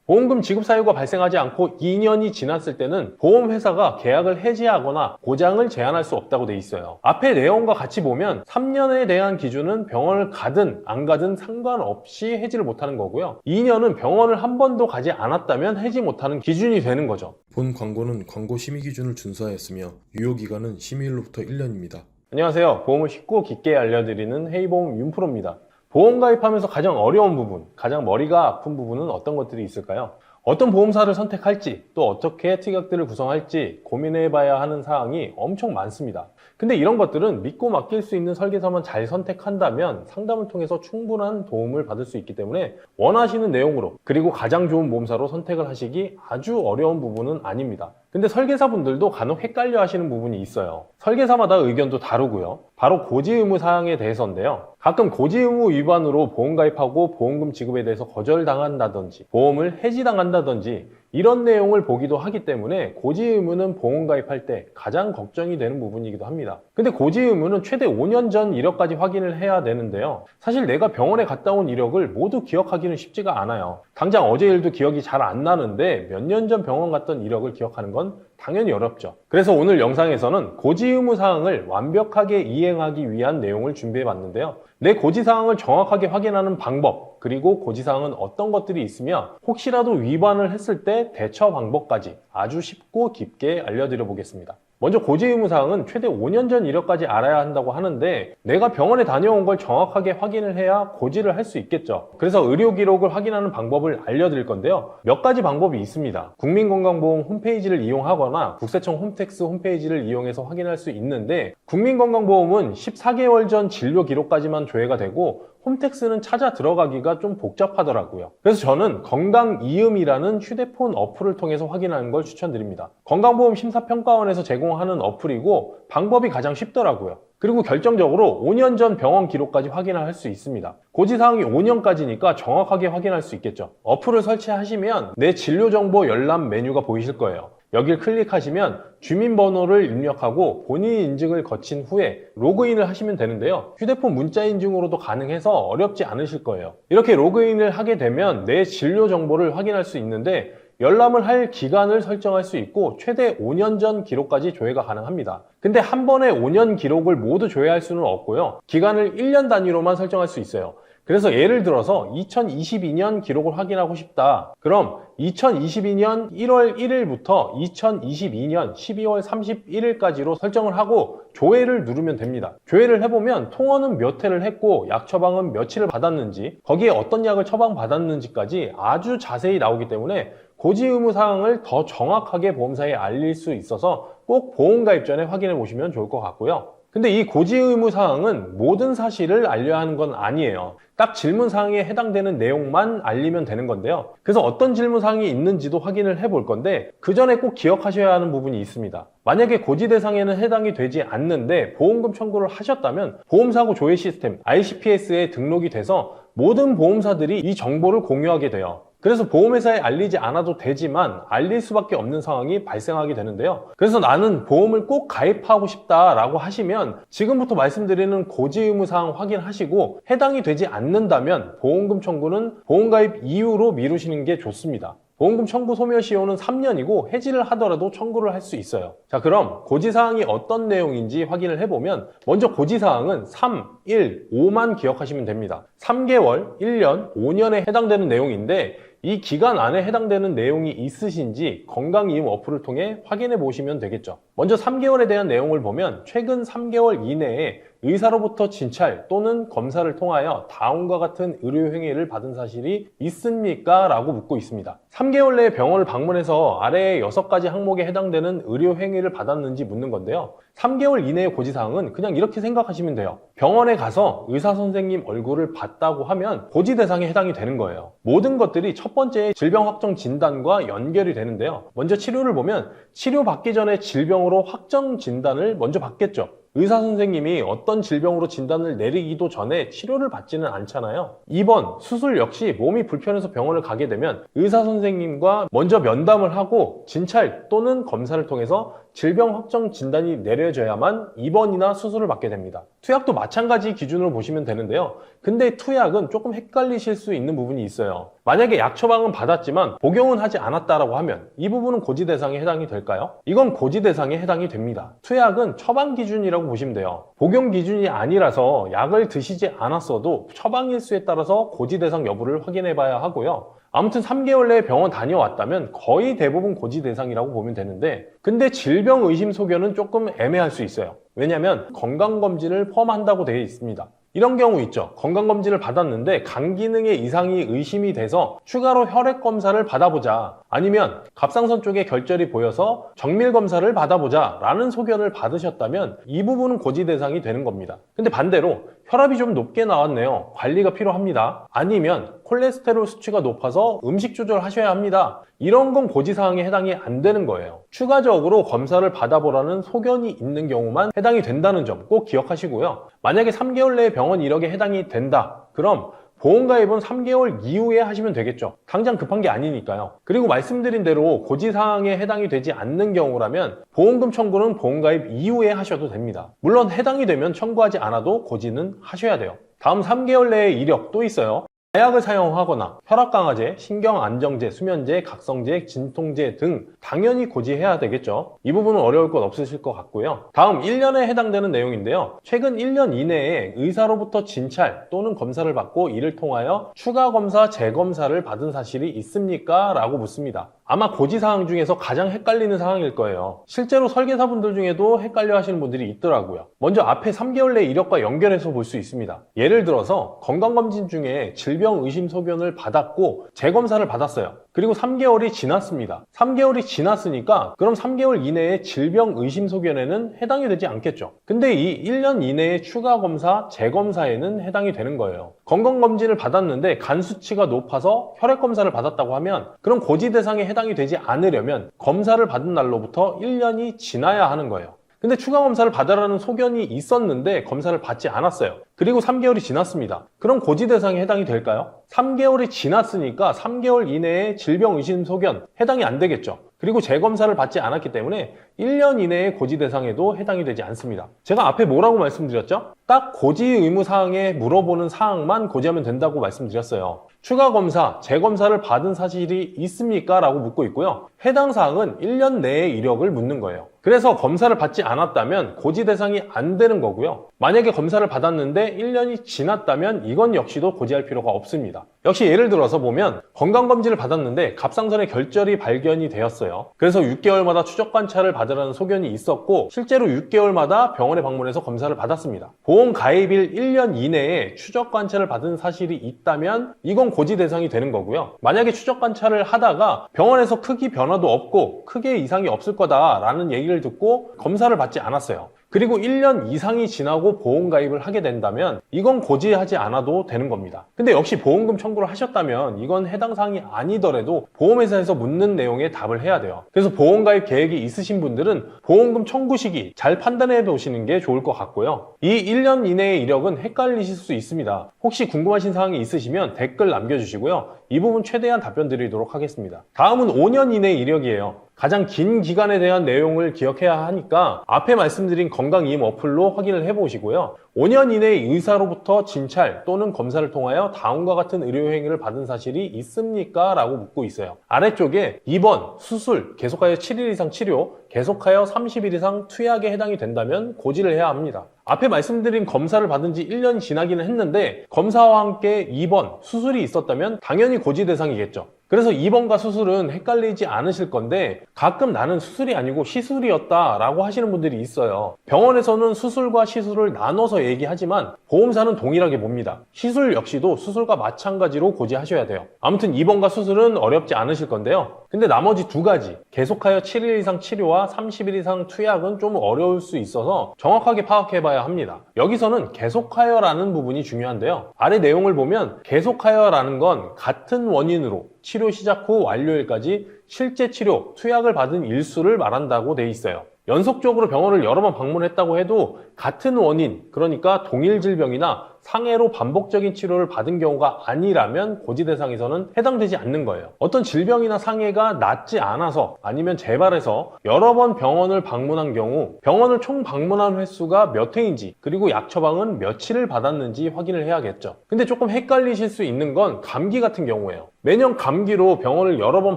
보험금 지급 사유가 발생하지 않고 2년이 지났을 때는 보험회사가 계약을 해지하거나 보장을 제한할 수 없다고 돼 있어요. 앞에 내용과 같이 보면 3년에 대한 기준은 병원을 가든 안 가든 상관없이 해지를 못하는 거고요. 2년은 병원을 한 번도 가지 않았다면 해지 못하는 기준이 되는 거죠. 본 광고는 광고 심의 기준을 준수하였으며 유효기간은 심의일로부터 1년입니다. 안녕하세요. 보험을 쉽고 깊게 알려드리는 헤이보험 윤프로입니다. 보험 가입하면서 가장 어려운 부분, 가장 머리가 아픈 부분은 어떤 것들이 있을까요? 어떤 보험사를 선택할지, 또 어떻게 특약들을 구성할지 고민해봐야 하는 사항이 엄청 많습니다. 근데 이런 것들은 믿고 맡길 수 있는 설계사만 잘 선택한다면 상담을 통해서 충분한 도움을 받을 수 있기 때문에 원하시는 내용으로, 그리고 가장 좋은 보험사로 선택을 하시기 아주 어려운 부분은 아닙니다. 근데 설계사분들도 간혹 헷갈려 하시는 부분이 있어요. 설계사마다 의견도 다르고요. 바로 고지 의무 사항에 대해서인데요. 가끔 고지 의무 위반으로 보험 가입하고 보험금 지급에 대해서 거절당한다든지 보험을 해지당한다든지 이런 내용을 보기도 하기 때문에 고지 의무는 보험 가입할 때 가장 걱정이 되는 부분이기도 합니다. 근데 고지 의무는 최대 5년 전 이력까지 확인을 해야 되는데요. 사실 내가 병원에 갔다 온 이력을 모두 기억하기는 쉽지가 않아요. 당장 어제 일도 기억이 잘 안 나는데 몇 년 전 병원 갔던 이력을 기억하는 건 당연히 어렵죠. 그래서 오늘 영상에서는 고지 의무 사항을 완벽하게 이행하기 위한 내용을 준비해 봤는데요. 내 고지 사항을 정확하게 확인하는 방법, 그리고 고지 사항은 어떤 것들이 있으며 혹시라도 위반을 했을 때 대처 방법까지 아주 쉽고 깊게 알려드려 보겠습니다. 먼저 고지 의무 사항은 최대 5년 전 이력까지 알아야 한다고 하는데 내가 병원에 다녀온 걸 정확하게 확인을 해야 고지를 할 수 있겠죠. 그래서 의료 기록을 확인하는 방법을 알려드릴 건데요. 몇 가지 방법이 있습니다. 국민건강보험 홈페이지를 이용하거나 국세청 홈택스 홈페이지를 이용해서 확인할 수 있는데 국민건강보험은 14개월 전 진료 기록까지만 조회가 되고 홈택스는 찾아 들어가기가 좀 복잡하더라고요. 그래서 저는 건강이음이라는 휴대폰 어플을 통해서 확인하는 걸 추천드립니다. 건강보험 심사평가원에서 제공하는 어플이고 방법이 가장 쉽더라고요. 그리고 결정적으로 5년 전 병원 기록까지 확인할 수 있습니다. 고지사항이 5년까지니까 정확하게 확인할 수 있겠죠. 어플을 설치하시면 내 진료정보 열람 메뉴가 보이실 거예요. 여길 클릭하시면 주민번호를 입력하고 본인 인증을 거친 후에 로그인을 하시면 되는데요. 휴대폰 문자 인증으로도 가능해서 어렵지 않으실 거예요. 이렇게 로그인을 하게 되면 내 진료 정보를 확인할 수 있는데 열람을 할 기간을 설정할 수 있고 최대 5년 전 기록까지 조회가 가능합니다. 근데 한 번에 5년 기록을 모두 조회할 수는 없고요. 기간을 1년 단위로만 설정할 수 있어요. 그래서 예를 들어서 2022년 기록을 확인하고 싶다. 그럼 2022년 1월 1일부터 2022년 12월 31일까지로 설정을 하고 조회를 누르면 됩니다. 조회를 해보면 통원은 몇 회를 했고 약 처방은 며칠을 받았는지 거기에 어떤 약을 처방받았는지까지 아주 자세히 나오기 때문에 고지 의무 사항을 더 정확하게 보험사에 알릴 수 있어서 꼭 보험 가입 전에 확인해 보시면 좋을 것 같고요. 근데 이 고지 의무 사항은 모든 사실을 알려야 하는 건 아니에요. 딱 질문 사항에 해당되는 내용만 알리면 되는 건데요. 그래서 어떤 질문 사항이 있는지도 확인을 해볼 건데 그 전에 꼭 기억하셔야 하는 부분이 있습니다. 만약에 고지 대상에는 해당이 되지 않는데 보험금 청구를 하셨다면 보험사고 조회 시스템 ICPS에 등록이 돼서 모든 보험사들이 이 정보를 공유하게 돼요. 그래서 보험회사에 알리지 않아도 되지만 알릴 수밖에 없는 상황이 발생하게 되는데요. 그래서 나는 보험을 꼭 가입하고 싶다라고 하시면 지금부터 말씀드리는 고지 의무 사항 확인하시고 해당이 되지 않는다면 보험금 청구는 보험 가입 이후로 미루시는 게 좋습니다. 보험금 청구 소멸시효는 3년이고 해지를 하더라도 청구를 할 수 있어요. 자, 그럼 고지사항이 어떤 내용인지 확인을 해보면 먼저 고지사항은 3, 1, 5만 기억하시면 됩니다. 3개월, 1년, 5년에 해당되는 내용인데 이 기간 안에 해당되는 내용이 있으신지 건강이음 어플을 통해 확인해 보시면 되겠죠. 먼저 3개월에 대한 내용을 보면 최근 3개월 이내에 의사로부터 진찰 또는 검사를 통하여 다음과 같은 의료 행위를 받은 사실이 있습니까? 라고 묻고 있습니다. 3개월 내에 병원을 방문해서 아래의 6가지 항목에 해당되는 의료 행위를 받았는지 묻는 건데요. 3개월 이내의 고지사항은 그냥 이렇게 생각하시면 돼요. 병원에 가서 의사 선생님 얼굴을 봤다고 하면 고지 대상에 해당이 되는 거예요. 모든 것들이 첫 번째 질병 확정 진단과 연결이 되는데요. 먼저 치료를 보면 치료받기 전에 질병으로 확정 진단을 먼저 받겠죠. 의사 선생님이 어떤 질병으로 진단을 내리기도 전에 치료를 받지는 않잖아요. 2번, 수술 역시 몸이 불편해서 병원을 가게 되면 의사 선생님과 먼저 면담을 하고 진찰 또는 검사를 통해서 질병 확정 진단이 내려져야만 입원이나 수술을 받게 됩니다. 투약도 마찬가지 기준으로 보시면 되는데요. 근데 투약은 조금 헷갈리실 수 있는 부분이 있어요. 만약에 약 처방은 받았지만 복용은 하지 않았다라고 하면 이 부분은 고지 대상에 해당이 될까요? 이건 고지 대상에 해당이 됩니다. 투약은 처방 기준이라고 보시면 돼요. 복용 기준이 아니라서 약을 드시지 않았어도 처방 일수에 따라서 고지 대상 여부를 확인해 봐야 하고요. 아무튼 3개월 내에 병원 다녀왔다면 거의 대부분 고지 대상이라고 보면 되는데, 근데 질병 의심 소견은 조금 애매할 수 있어요. 왜냐하면 건강검진을 포함한다고 되어 있습니다. 이런 경우 있죠. 건강검진을 받았는데 간 기능에 이상이 의심이 돼서 추가로 혈액 검사를 받아보자, 아니면 갑상선 쪽에 결절이 보여서 정밀 검사를 받아보자 라는 소견을 받으셨다면 이 부분은 고지 대상이 되는 겁니다. 근데 반대로 혈압이 좀 높게 나왔네요, 관리가 필요합니다, 아니면 콜레스테롤 수치가 높아서 음식 조절하셔야 합니다, 이런 건 고지사항에 해당이 안 되는 거예요. 추가적으로 검사를 받아보라는 소견이 있는 경우만 해당이 된다는 점 꼭 기억하시고요. 만약에 3개월 내에 병원 이력에 해당이 된다, 그럼 보험가입은 3개월 이후에 하시면 되겠죠. 당장 급한 게 아니니까요. 그리고 말씀드린 대로 고지사항에 해당이 되지 않는 경우라면 보험금 청구는 보험가입 이후에 하셔도 됩니다. 물론 해당이 되면 청구하지 않아도 고지는 하셔야 돼요. 다음 3개월 내에 이력 또 있어요. 마약을 사용하거나 혈압강화제, 신경안정제, 수면제, 각성제, 진통제 등 당연히 고지해야 되겠죠. 이 부분은 어려울 것 없으실 것 같고요. 다음 1년에 해당되는 내용인데요. 최근 1년 이내에 의사로부터 진찰 또는 검사를 받고 이를 통하여 추가 검사, 재검사를 받은 사실이 있습니까? 라고 묻습니다. 아마 고지사항 중에서 가장 헷갈리는 사항일 거예요. 실제로 설계사분들 중에도 헷갈려 하시는 분들이 있더라고요. 먼저 앞에 3개월 내 이력과 연결해서 볼 수 있습니다. 예를 들어서 건강검진 중에 질병 의심 소견을 받았고 재검사를 받았어요. 그리고 3개월이 지났습니다. 3개월이 지났으니까 그럼 3개월 이내에 질병 의심 소견에는 해당이 되지 않겠죠. 근데 이 1년 이내에 추가 검사, 재검사에는 해당이 되는 거예요. 건강검진을 받았는데 간 수치가 높아서 혈액 검사를 받았다고 하면 그럼 고지 대상에 해당이 되지 않으려면 검사를 받은 날로부터 1년이 지나야 하는 거예요. 근데 추가 검사를 받으라는 소견이 있었는데 검사를 받지 않았어요. 그리고 3개월이 지났습니다. 그럼 고지 대상에 해당이 될까요? 3개월이 지났으니까 3개월 이내에 질병 의심 소견 해당이 안 되겠죠. 그리고 재검사를 받지 않았기 때문에 1년 이내에 고지 대상에도 해당이 되지 않습니다. 제가 앞에 뭐라고 말씀드렸죠? 딱 고지 의무 사항에 물어보는 사항만 고지하면 된다고 말씀드렸어요. 추가 검사, 재검사를 받은 사실이 있습니까? 라고 묻고 있고요. 해당 사항은 1년 내의 이력을 묻는 거예요. 그래서 검사를 받지 않았다면 고지 대상이 안 되는 거고요. 만약에 검사를 받았는데 1년이 지났다면 이건 역시도 고지할 필요가 없습니다. 역시 예를 들어서 보면 건강검진을 받았는데 갑상선에 결절이 발견이 되었어요. 그래서 6개월마다 추적 관찰을 받으라는 소견이 있었고 실제로 6개월마다 병원에 방문해서 검사를 받았습니다. 보험 가입일 1년 이내에 추적 관찰을 받은 사실이 있다면 이건 고지 대상이 되는 거고요. 만약에 추적 관찰을 하다가 병원에서 크게 변화도 없고 크게 이상이 없을 거다라는 얘기를 듣고 검사를 받지 않았어요. 그리고 1년 이상이 지나고 보험 가입을 하게 된다면 이건 고지하지 않아도 되는 겁니다. 근데 역시 보험금 청구를 하셨다면 이건 해당 사항이 아니더라도 보험회사에서 묻는 내용에 답을 해야 돼요. 그래서 보험 가입 계획이 있으신 분들은 보험금 청구 시기 잘 판단해 보시는 게 좋을 것 같고요. 이 1년 이내의 이력은 헷갈리실 수 있습니다. 혹시 궁금하신 사항이 있으시면 댓글 남겨주시고요. 이 부분 최대한 답변 드리도록 하겠습니다. 다음은 5년 이내 이력이에요. 가장 긴 기간에 대한 내용을 기억해야 하니까 앞에 말씀드린 건강이임 어플로 확인을 해보시고요. 5년 이내에 의사로부터 진찰 또는 검사를 통하여 다음과 같은 의료행위를 받은 사실이 있습니까? 라고 묻고 있어요. 아래쪽에 2번 수술, 계속하여 7일 이상 치료, 계속하여 30일 이상 투약에 해당이 된다면 고지를 해야 합니다. 앞에 말씀드린 검사를 받은 지 1년이 지나기는 했는데 검사와 함께 2번 수술이 있었다면 당연히 고지 대상이겠죠. 그래서 2번과 수술은 헷갈리지 않으실 건데 가끔 나는 수술이 아니고 시술이었다 라고 하시는 분들이 있어요. 병원에서는 수술과 시술을 나눠서 얘기하지만 보험사는 동일하게 봅니다. 시술 역시도 수술과 마찬가지로 고지하셔야 돼요. 아무튼 2번과 수술은 어렵지 않으실 건데요. 근데 나머지 두 가지, 계속하여 7일 이상 치료와 30일 이상 투약은 좀 어려울 수 있어서 정확하게 파악해봐야 합니다. 여기서는 계속하여라는 부분이 중요한데요. 아래 내용을 보면 계속하여라는 건 같은 원인으로 치료 시작 후 완료일까지 실제 치료, 투약을 받은 일수를 말한다고 돼 있어요. 연속적으로 병원을 여러 번 방문했다고 해도 같은 원인, 그러니까 동일 질병이나 상해로 반복적인 치료를 받은 경우가 아니라면 고지 대상에서는 해당되지 않는 거예요. 어떤 질병이나 상해가 낫지 않아서 아니면 재발해서 여러 번 병원을 방문한 경우 병원을 총 방문한 횟수가 몇 회인지 그리고 약 처방은 며칠을 받았는지 확인을 해야겠죠. 근데 조금 헷갈리실 수 있는 건 감기 같은 경우예요. 매년 감기로 병원을 여러 번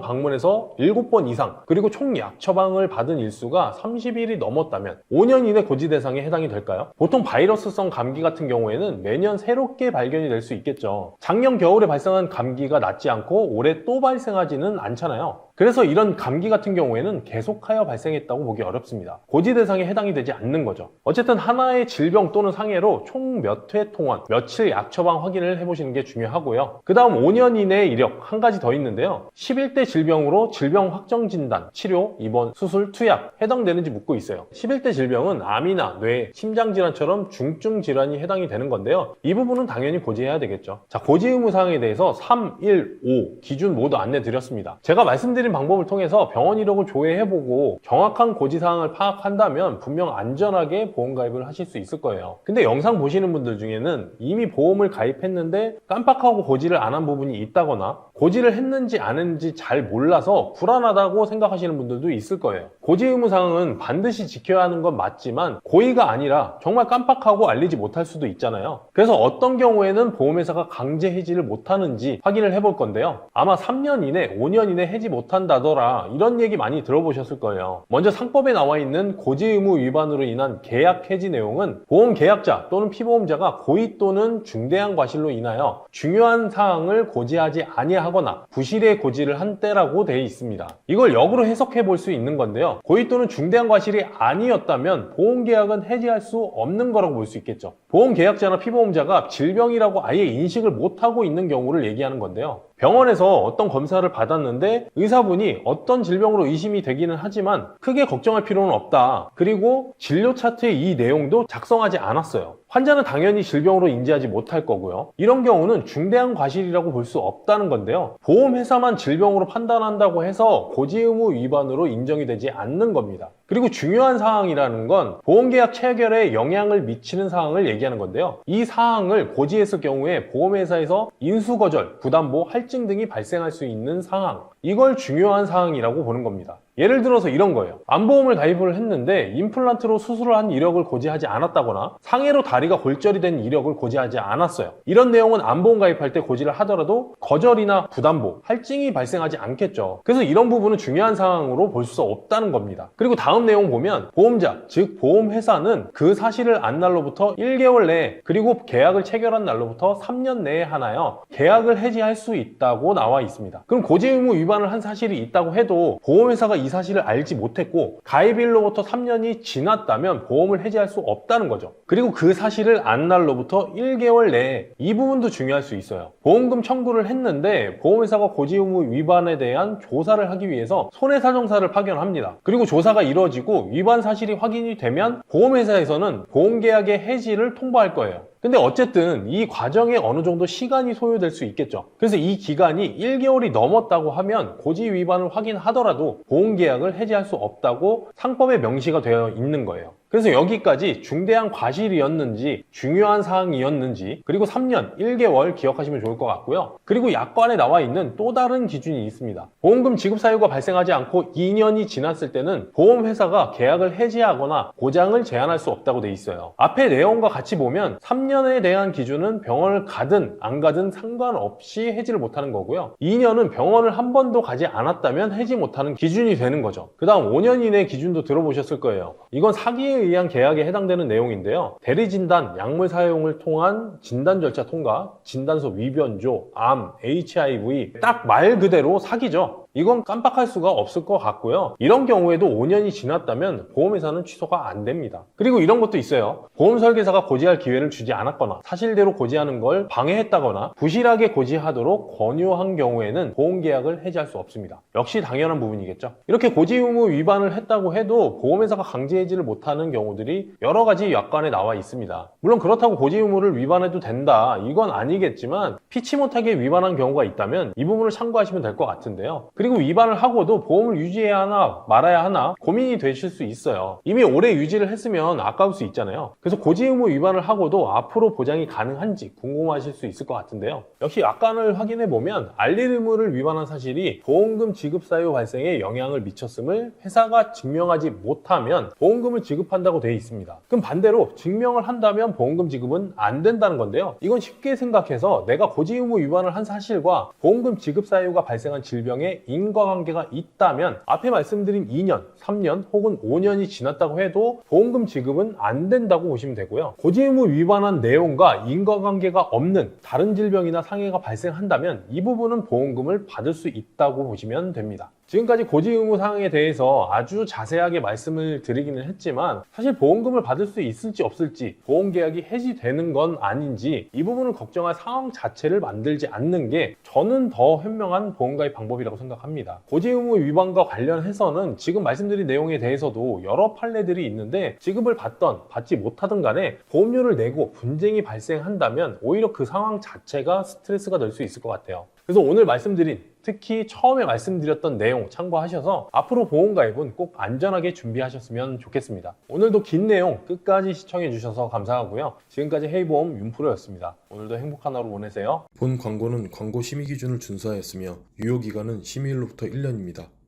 방문해서 7번 이상 그리고 총 약 처방을 받은 일수가 30일이 넘었다면 5년 이내 고지 대상에 해당이 될까요? 보통 바이러스성 감기 같은 경우에는 매년 새롭게 발견이 될 수 있겠죠. 작년 겨울에 발생한 감기가 낫지 않고 올해 또 발생하지는 않잖아요. 그래서 이런 감기 같은 경우에는 계속하여 발생했다고 보기 어렵습니다. 고지 대상에 해당이 되지 않는 거죠. 어쨌든 하나의 질병 또는 상해로 총 몇 회 통원, 며칠 약 처방 확인을 해보시는 게 중요하고요. 그 다음 5년 이내 이력 한 가지 더 있는데요. 11대 질병으로 질병 확정 진단, 치료, 입원, 수술, 투약 해당되는지 묻고 있어요. 11대 질병은 암이나 뇌, 심장질환처럼 중증 질환이 해당이 되는 건데요. 이 부분은 당연히 고지해야 되겠죠. 자, 고지 의무 사항에 대해서 3, 1, 5 기준 모두 안내 드렸습니다. 제가 말씀드린 방법을 통해서 병원 이력을 조회해보고 정확한 고지사항을 파악한다면 분명 안전하게 보험 가입을 하실 수 있을 거예요. 근데 영상 보시는 분들 중에는 이미 보험을 가입했는데 깜빡하고 고지를 안 한 부분이 있다거나 고지를 했는지 안 했는지 잘 몰라서 불안하다고 생각하시는 분들도 있을 거예요. 고지 의무사항은 반드시 지켜야 하는 건 맞지만 고의가 아니라 정말 깜빡하고 알리지 못할 수도 있잖아요. 그래서 어떤 경우에는 보험회사가 강제 해지를 못하는지 확인을 해볼 건데요. 아마 3년 이내, 5년 이내 해지 못한다더라 이런 얘기 많이 들어보셨을 거예요. 먼저 상법에 나와 있는 고지 의무 위반으로 인한 계약 해지 내용은 보험 계약자 또는 피보험자가 고의 또는 중대한 과실로 인하여 중요한 사항을 고지하지 아니하거나 부실의 고지를 한 때라고 되어 있습니다. 이걸 역으로 해석해 볼 수 있는 건데요. 고의 또는 중대한 과실이 아니었다면 보험계약은 해지할 수 없는 거라고 볼 수 있겠죠. 보험계약자나 피보험자가 질병이라고 아예 인식을 못하고 있는 경우를 얘기하는 건데요. 병원에서 어떤 검사를 받았는데 의사분이 어떤 질병으로 의심이 되기는 하지만 크게 걱정할 필요는 없다. 그리고 진료 차트에 이 내용도 작성하지 않았어요. 환자는 당연히 질병으로 인지하지 못할 거고요. 이런 경우는 중대한 과실이라고 볼 수 없다는 건데요. 보험회사만 질병으로 판단한다고 해서 고지 의무 위반으로 인정이 되지 않는 겁니다. 그리고 중요한 사항이라는 건 보험계약 체결에 영향을 미치는 사항을 얘기하는 건데요. 이 사항을 고지했을 경우에 보험회사에서 인수거절, 부담보, 할증 등이 발생할 수 있는 상황, 이걸 중요한 사항이라고 보는 겁니다. 예를 들어서 이런 거예요. 암보험을 가입을 했는데 임플란트로 수술을 한 이력을 고지하지 않았다거나 상해로 다리가 골절이 된 이력을 고지하지 않았어요. 이런 내용은 암보험 가입할 때 고지를 하더라도 거절이나 부담보, 할증이 발생하지 않겠죠. 그래서 이런 부분은 중요한 사항으로 볼 수 없다는 겁니다. 그리고 다음 내용 보면 보험자, 즉 보험회사는 그 사실을 안 날로부터 1개월 내에 그리고 계약을 체결한 날로부터 3년 내에 하나요 계약을 해지할 수 있다고 나와 있습니다. 그럼 고지 의무 위반을 한 사실이 있다고 해도 보험회사가 이 사실을 알지 못했고 가입일로부터 3년이 지났다면 보험을 해지할 수 없다는 거죠. 그리고 그 사실을 안 날로부터 1개월 내에 이 부분도 중요할 수 있어요. 보험금 청구를 했는데 보험회사가 고지 의무 위반에 대한 조사를 하기 위해서 손해사정사를 파견합니다. 그리고 조사가 이루어지고 위반 사실이 확인이 되면 보험회사에서는 보험계약의 해지를 통보할 거예요. 근데 어쨌든 이 과정에 어느 정도 시간이 소요될 수 있겠죠. 그래서 이 기간이 1개월이 넘었다고 하면 고지 위반을 확인하더라도 보험계약을 해지할 수 없다고 상법에 명시가 되어 있는 거예요. 그래서 여기까지 중대한 과실이었는지 중요한 사항이었는지 그리고 3년 1개월 기억하시면 좋을 것 같고요. 그리고 약관에 나와 있는 또 다른 기준이 있습니다. 보험금 지급 사유가 발생하지 않고 2년이 지났을 때는 보험회사가 계약을 해지하거나 보장을 제한할 수 없다고 돼 있어요. 앞에 내용과 같이 보면 3년에 대한 기준은 병원을 가든 안 가든 상관없이 해지를 못하는 거고요. 2년은 병원을 한 번도 가지 않았다면 해지 못하는 기준이 되는 거죠. 그 다음 5년 이내 기준도 들어보셨을 거예요. 이건 사기에 의한 계약에 해당되는 내용인데요. 대리진단, 약물 사용을 통한 진단 절차 통과, 진단서 위변조, 암, HIV 딱 말 그대로 사기죠. 이건 깜빡할 수가 없을 것 같고요. 이런 경우에도 5년이 지났다면 보험회사는 취소가 안 됩니다. 그리고 이런 것도 있어요. 보험 설계사가 고지할 기회를 주지 않았거나 사실대로 고지하는 걸 방해했다거나 부실하게 고지하도록 권유한 경우에는 보험계약을 해지할 수 없습니다. 역시 당연한 부분이겠죠. 이렇게 고지 의무 위반을 했다고 해도 보험회사가 강제 해지를 못하는 경우들이 여러 가지 약관에 나와 있습니다. 물론 그렇다고 고지 의무를 위반해도 된다 이건 아니겠지만 피치 못하게 위반한 경우가 있다면 이 부분을 참고하시면 될 것 같은데요. 그리고 위반을 하고도 보험을 유지해야 하나 말아야 하나 고민이 되실 수 있어요. 이미 오래 유지를 했으면 아까울 수 있잖아요. 그래서 고지 의무 위반을 하고도 앞으로 보장이 가능한지 궁금하실 수 있을 것 같은데요. 역시 약관을 확인해 보면 알릴 의무를 위반한 사실이 보험금 지급 사유 발생에 영향을 미쳤음을 회사가 증명하지 못하면 보험금을 지급한다고 되어 있습니다. 그럼 반대로 증명을 한다면 보험금 지급은 안 된다는 건데요. 이건 쉽게 생각해서 내가 고지 의무 위반을 한 사실과 보험금 지급 사유가 발생한 질병에 인과관계가 있다면 앞에 말씀드린 2년, 3년 혹은 5년이 지났다고 해도 보험금 지급은 안 된다고 보시면 되고요. 고지 의무 위반한 내용과 인과관계가 없는 다른 질병이나 상해가 발생한다면 이 부분은 보험금을 받을 수 있다고 보시면 됩니다. 지금까지 고지 의무 사항에 대해서 아주 자세하게 말씀을 드리기는 했지만 사실 보험금을 받을 수 있을지 없을지 보험계약이 해지되는 건 아닌지 이 부분을 걱정할 상황 자체를 만들지 않는 게 저는 더 현명한 보험가입 방법이라고 생각합니다. 고지 의무 위반과 관련해서는 지금 말씀드린 내용에 대해서도 여러 판례들이 있는데 지급을 받던 받지 못하든 간에 보험료를 내고 분쟁이 발생한다면 오히려 그 상황 자체가 스트레스가 될 수 있을 것 같아요. 그래서 오늘 말씀드린 특히 처음에 말씀드렸던 내용 참고하셔서 앞으로 보험가입은 꼭 안전하게 준비하셨으면 좋겠습니다. 오늘도 긴 내용 끝까지 시청해 주셔서 감사하고요. 지금까지 헤이보험 윤프로였습니다. 오늘도 행복한 하루 보내세요. 본 광고는 광고 심의 기준을 준수하였으며 유효기간은 심의일로부터 1년입니다.